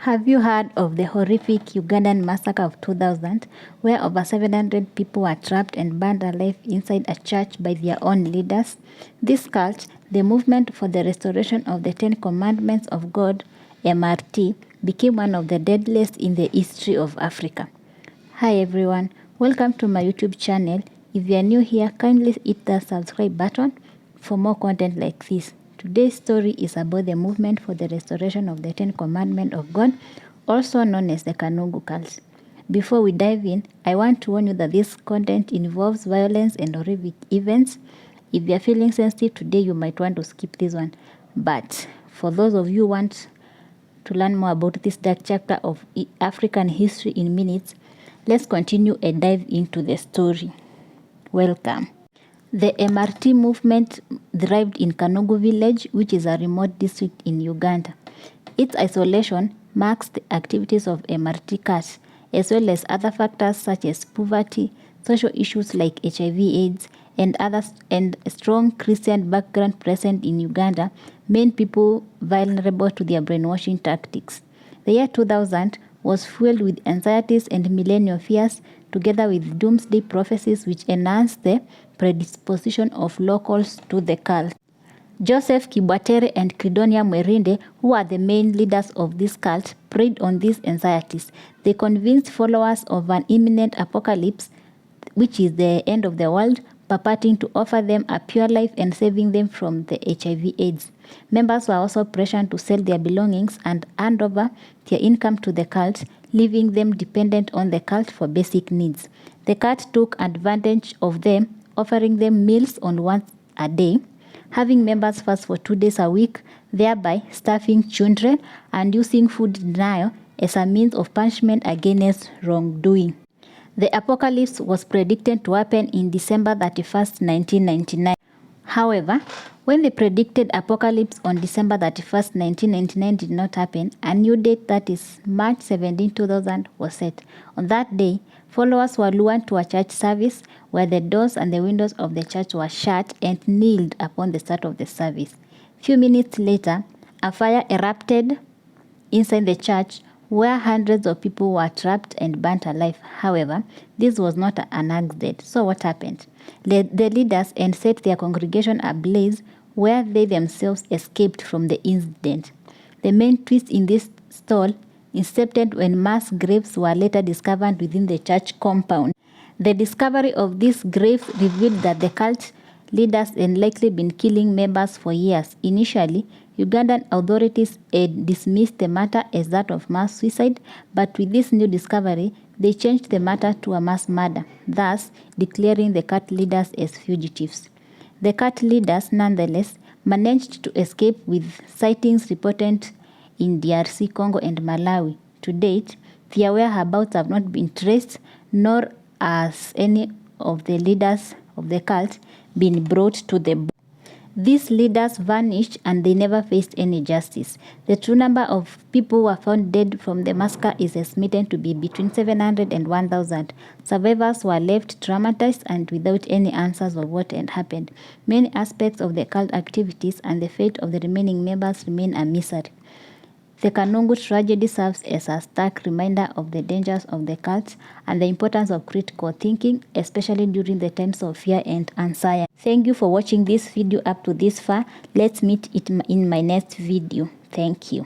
Have you heard of the horrific Ugandan massacre of 2000, where over 700 people were trapped and burned alive inside a church by their own leaders? This cult, the Movement for the Restoration of the Ten Commandments of God, MRT, became one of the deadliest in the history of Africa. Hi everyone, welcome to my YouTube channel. If you are new here, kindly hit the subscribe button for more content like this. Today's story is about the Movement for the Restoration of the Ten Commandments of God, also known as the Kanungu Cult. Before we dive in, I want to warn you that this content involves violence and horrific events. If you are feeling sensitive today, you might want to skip this one. But for those of you who want to learn more about this dark chapter of African history in minutes, let's continue and dive into the story. Welcome. The MRT movement thrived in Kanungu village, which is a remote district in Uganda. Its isolation marks the activities of MRT cults, as well as other factors such as poverty, social issues like HIV/AIDS, and a strong Christian background present in Uganda made people vulnerable to their brainwashing tactics. The year 2000 was fueled with anxieties and millennial fears, together with doomsday prophecies which enhanced the predisposition of locals to the cult. Joseph Kibwatere and Credonia Mwerinde, who are the main leaders of this cult, preyed on these anxieties. They convinced followers of an imminent apocalypse, which is the end of the world, purporting to offer them a pure life and saving them from the HIV/AIDS. Members were also pressured to sell their belongings and hand over their income to the cult, leaving them dependent on the cult for basic needs. The cult took advantage of them, offering them meals on once a day, having members fast for 2 days a week, thereby starving children, and using food denial as a means of punishment against wrongdoing. The apocalypse was predicted to happen in December 31st, 1999. However, when the predicted apocalypse on December 31st, 1999 did not happen, a new date, that is March 17, 2000, was set. On that day, followers were lured to a church service where the doors and the windows of the church were shut and kneeled upon the start of the service. Few minutes later, a fire erupted inside the church where hundreds of people were trapped and burnt alive. However, this was not an accident. So what happened? The leaders and set their congregation ablaze, where they themselves escaped from the incident. The main twist in this story incepted when mass graves were later discovered within the church compound. The discovery of these graves revealed that the cult leaders had likely been killing members for years. Initially, Ugandan authorities had dismissed the matter as that of mass suicide, but with this new discovery, they changed the matter to a mass murder, thus declaring the cult leaders as fugitives. The cult leaders, nonetheless, managed to escape, with sightings reported in DRC, Congo, and Malawi. To date, their whereabouts have not been traced, nor has any of the leaders of the cult been brought to the book. These leaders vanished and they never faced any justice. The true number of people who were found dead from the massacre is estimated to be between 700 and 1,000. Survivors were left traumatized and without any answers of what had happened. Many aspects of the cult activities and the fate of the remaining members remain a mystery. The Kanungu tragedy serves as a stark reminder of the dangers of the cult and the importance of critical thinking, especially during the times of fear and anxiety. Thank you for watching this video up to this far. Let's meet it in my next video. Thank you.